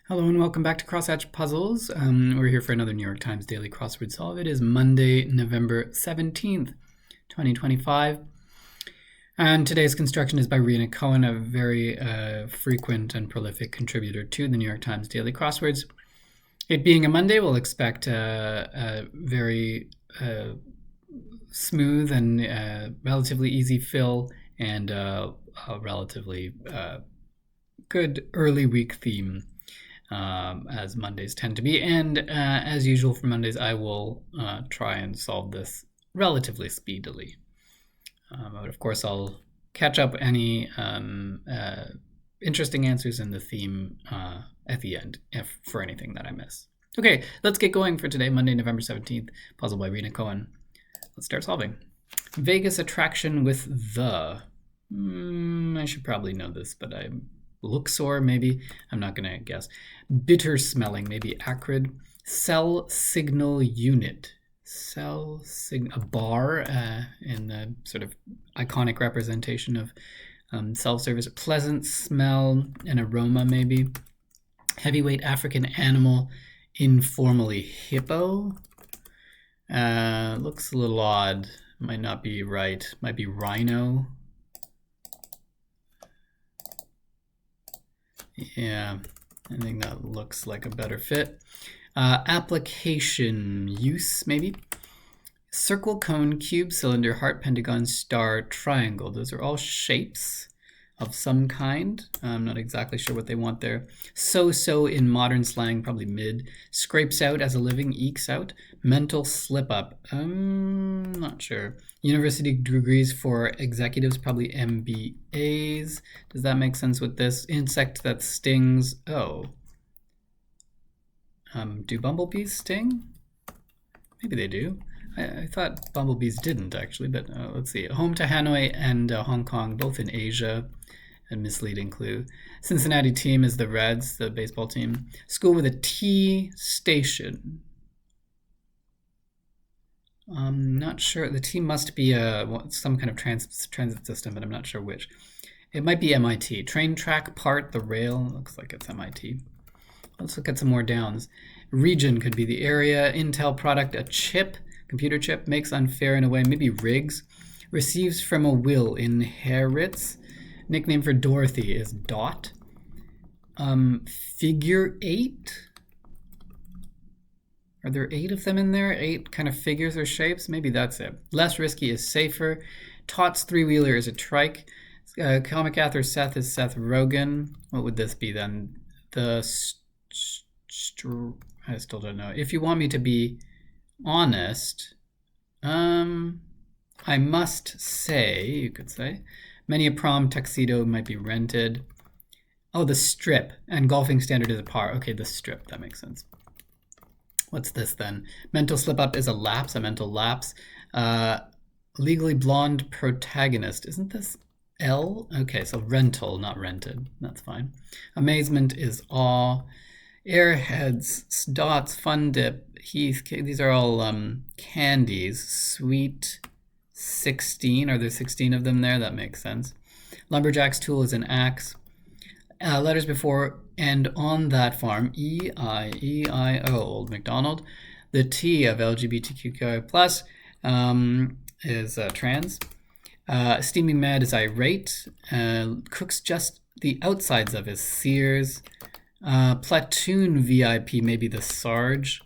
Hello and welcome back to Crosshatch Puzzles. We're here for another New York Times Daily Crossword Solve. It is Monday, November 17th, 2025. And today's construction is by Rena Cohen, a very frequent and prolific contributor to the New York Times Daily Crosswords. It being a Monday, we'll expect a very smooth and relatively easy fill and a relatively good early week theme. As Mondays tend to be. And as usual for Mondays, I will try and solve this relatively speedily. But of course, I'll catch up any interesting answers in the theme at the end for anything that I miss. Okay, let's get going for today, Monday, November 17th, puzzle by Rena Cohen. Let's start solving. Vegas attraction with the... I should probably know this, but Luxor, maybe. I'm not going to guess. Bitter smelling, maybe acrid. Cell signal unit. A bar in the sort of iconic representation of self-service. Pleasant smell and aroma, maybe. Heavyweight African animal, informally hippo. Looks a little odd. Might not be right. Might be rhino. Yeah, I think that looks like a better fit. Application use, maybe. Circle, cone, cube, cylinder, heart, pentagon, star, triangle. Those are all shapes of some kind. I'm not exactly sure what they want there. So in modern slang, probably mid. Scrapes out as a living, ekes out. Mental slip up. Not sure. University degrees for executives, probably MBAs. Does that make sense with this? Insect that stings. Oh. Do bumblebees sting? Maybe they do. I thought bumblebees didn't actually, but let's see. Home to Hanoi and Hong Kong, both in Asia. A misleading clue. Cincinnati team is the Reds, the baseball team. School with a T station. I'm not sure. The T must be some kind of transit system, but I'm not sure which. It might be MIT. Train track part, the rail. Looks like it's MIT. Let's look at some more downs. Region could be the area. Intel product, a chip, computer chip. Makes unfair in a way. Maybe rigs. Receives from a will. Inherits. Nickname for Dorothy is Dot. Figure 8. Are there 8 of them in there? 8 kind of figures or shapes? Maybe that's it. Less risky is safer. Tots three-wheeler is a trike. Comic author Seth is Seth Rogen. What would this be then? I still don't know. If you want me to be honest, I must say, you could say, many a prom tuxedo might be rented. Oh, the strip. And golfing standard is a par. Okay, the strip. That makes sense. What's this then? Mental slip up is a lapse, a mental lapse. Legally blonde protagonist. Isn't this L? Okay, so rental, not rented. That's fine. Amazement is awe. Airheads, dots, fun dip, Heath. These are all candies. Sweet 16. Are there 16 of them there? That makes sense. Lumberjack's tool is an axe. Letters before and on that farm. E-I-E-I-O. Old MacDonald. The T of LGBTQI+ is trans. Steaming mad is irate. Cooks just the outsides of his Sears. Platoon VIP, maybe the Sarge.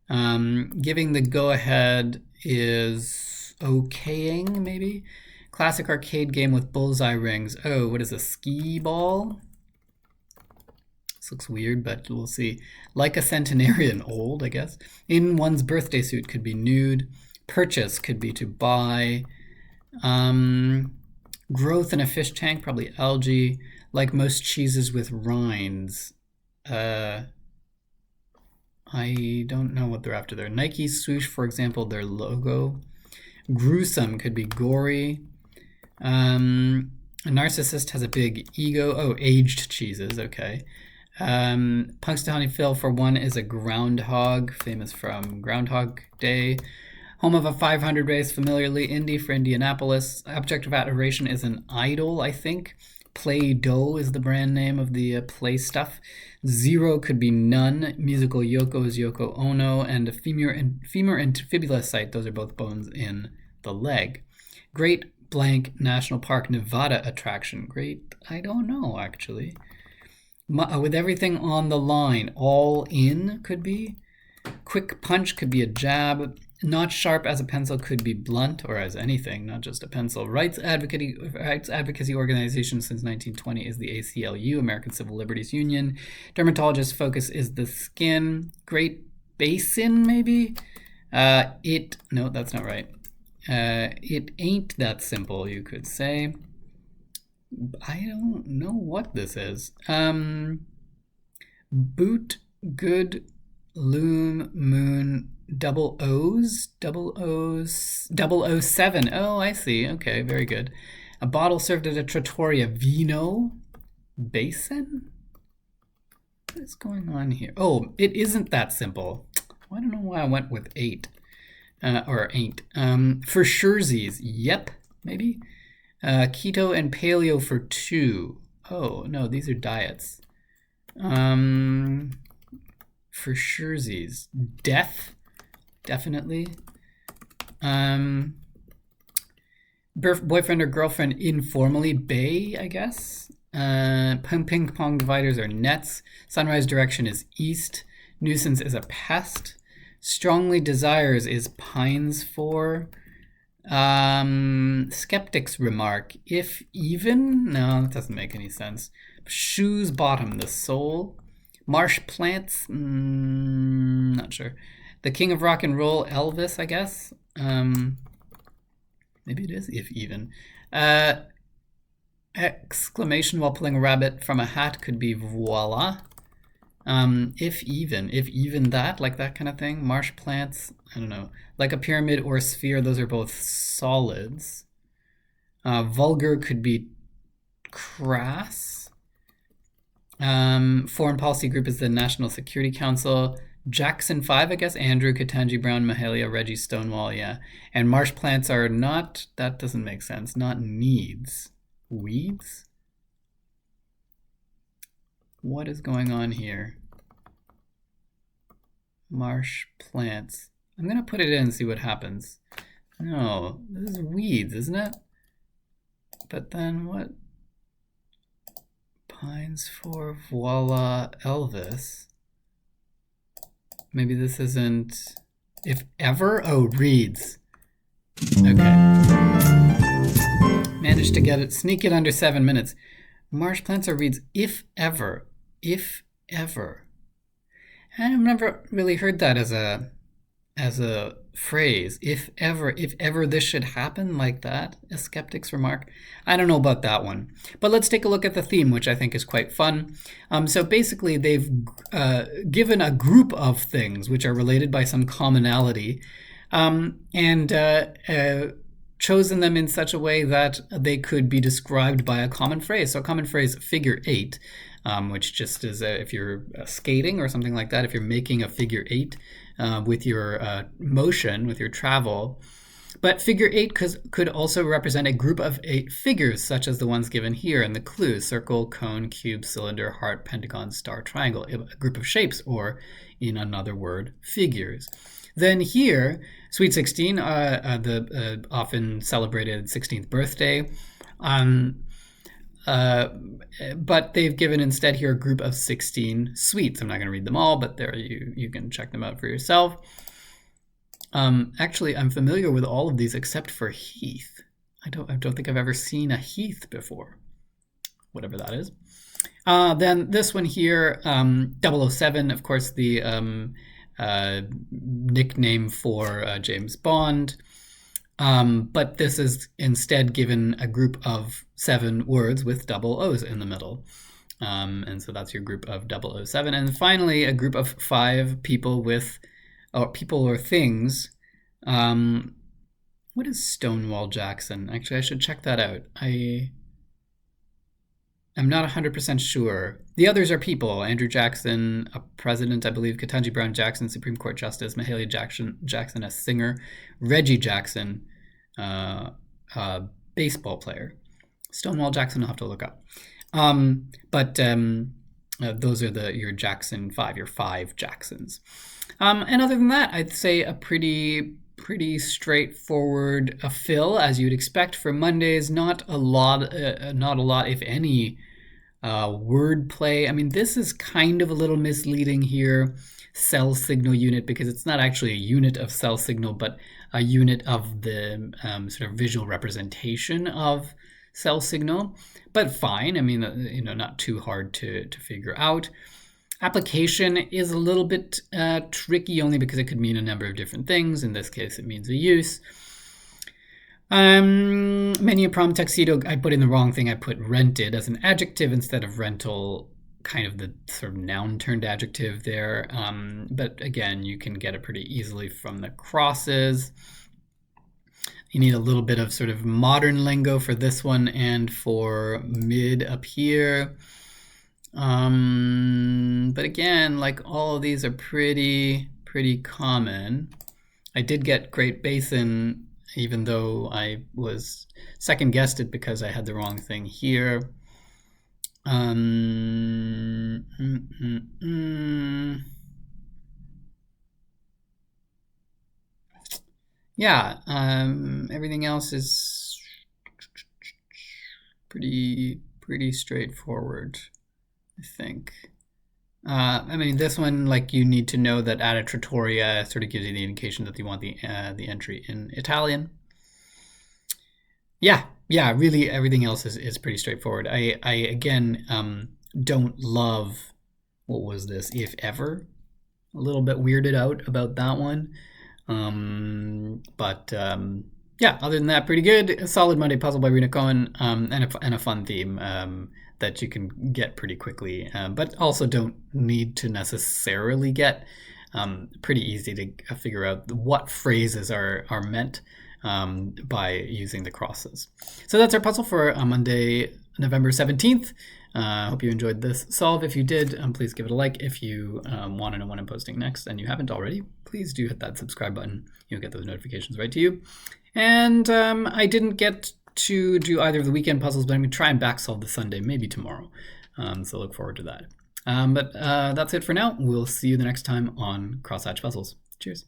Giving the go-ahead is okaying, maybe. Classic arcade game with bullseye rings. Oh, what is a skee ball? This looks weird, but we'll see. Like a centenarian, old, I guess. In one's birthday suit could be nude. Purchase could be to buy. Growth in a fish tank, probably algae. Like most cheeses with rinds. I don't know what they're after there. Nike swoosh, for example, their logo. Gruesome could be gory. A narcissist has a big ego. Oh, aged cheeses, okay. Punxsutawney Phil, for one, is a groundhog, famous from Groundhog Day. Home of a 500 race, familiarly indie for Indianapolis. Object of adoration is an idol, I think. Play-Doh is the brand name of the play stuff. Zero could be none. Musical Yoko is Yoko Ono. And a femur and fibula site, those are both bones in the leg. Great blank National Park Nevada attraction. Great, I don't know actually. With everything on the line, all in could be. Quick punch could be a jab. Not sharp as a pencil could be blunt, or as anything, not just a pencil. Rights advocacy organization since 1920 is the ACLU, American Civil Liberties Union. Dermatologist focus is the skin. Great Basin, maybe? No, that's not right. It ain't that simple, you could say. I don't know what this is. Boot, good, loom, moon, double O's, 007. Oh, I see. Okay, very good. A bottle served at a trattoria. Vino, basin? What is going on here? Oh, it isn't that simple. I don't know why I went with 8. Or ain't. For surezies, yep, maybe. Keto and paleo for 2. Oh, no, these are diets. For surezies, definitely. Boyfriend or girlfriend informally, bae, I guess. Ping pong dividers are nets. Sunrise direction is east. Nuisance is a pest. Strongly desires is pines for. Skeptics remark, if even? No, that doesn't make any sense. Shoes bottom, the sole. Marsh plants, not sure. The king of rock and roll, Elvis, I guess. Maybe it is if even. Exclamation while pulling a rabbit from a hat could be voila. If even that, like that kind of thing. Marsh plants, I don't know. Like a pyramid or a sphere, those are both solids. Vulgar could be crass. Foreign policy group is the National Security Council. Jackson 5, I guess. Andrew, Ketanji Brown, Mahalia, Reggie, Stonewall, yeah. And marsh plants are not, that doesn't make sense, not needs. Weeds? What is going on here? Marsh plants. I'm going to put it in and see what happens. No, this is weeds, isn't it? But then what? Pines for voila, Elvis. Maybe this isn't, if ever? Oh, reeds. Okay. Managed to get it, sneak it under 7 minutes. Marsh plants are reeds, if ever. If ever. I've never really heard that as a phrase. If ever this should happen, like that, a skeptic's remark. I don't know about that one. But let's take a look at the theme, which I think is quite fun. So basically, they've given a group of things which are related by some commonality, and chosen them in such a way that they could be described by a common phrase. So a common phrase, figure 8, which just is if you're skating or something like that, if you're making a figure 8 with your motion, with your travel. But figure 8 could also represent a group of 8 figures, such as the ones given here in the clue: circle, cone, cube, cylinder, heart, pentagon, star, triangle, a group of shapes, or in another word, figures. Then here, Sweet 16, the often celebrated 16th birthday, but they've given instead here a group of 16 sweets. I'm not going to read them all, but there you can check them out for yourself. Actually, I'm familiar with all of these except for Heath. I don't think I've ever seen a Heath before, whatever that is. Then this one here, 007, of course, the nickname for James Bond. But this is instead given a group of 7 words with double O's in the middle. And so that's your group of 007. And finally, a group of 5 people with, or people or things. What is Stonewall Jackson? Actually, I should check that out. I'm not 100% sure. The others are people. Andrew Jackson, a president, I believe. Ketanji Brown Jackson, Supreme Court Justice. Mahalia Jackson, a singer. Reggie Jackson, a baseball player. Stonewall Jackson, I'll have to look up. Those are your Jackson 5, your 5 Jacksons. And other than that, I'd say a pretty straightforward fill, as you'd expect for Mondays. Not a lot, if any, wordplay. I mean, this is kind of a little misleading here, cell signal unit, because it's not actually a unit of cell signal, but a unit of the sort of visual representation of cell signal. But fine, I mean, not too hard to figure out. Application is a little bit tricky, only because it could mean a number of different things. In this case, it means a use. Many a prom tuxedo, I put in the wrong thing. I put rented as an adjective instead of rental, kind of the sort of noun turned adjective there. But again, you can get it pretty easily from the crosses. You need a little bit of sort of modern lingo for this one and for mid up here. But again, like all of these are pretty common. I did get Great Basin, even though I was second guessed it because I had the wrong thing here. Yeah, everything else is pretty straightforward, I think. I mean, this one, like, you need to know that added trattoria sort of gives you the indication that you want the entry in Italian. Yeah, really everything else is pretty straightforward. I again don't love, what was this, if ever? A little bit weirded out about that one. Yeah, other than that, pretty good. A solid Monday puzzle by Rena Cohen, and a fun theme that you can get pretty quickly, but also don't need to necessarily get. Pretty easy to figure out what phrases are meant by using the crosses. So that's our puzzle for Monday, November 17th. I hope you enjoyed this solve. If you did, please give it a like. If you want to know when I'm posting next and you haven't already, please do hit that subscribe button. You'll get those notifications right to you. And I didn't get to do either of the weekend puzzles, but I'm going to try and back solve the Sunday, maybe tomorrow. So look forward to that. But that's it for now. We'll see you the next time on Crosshatch Puzzles. Cheers.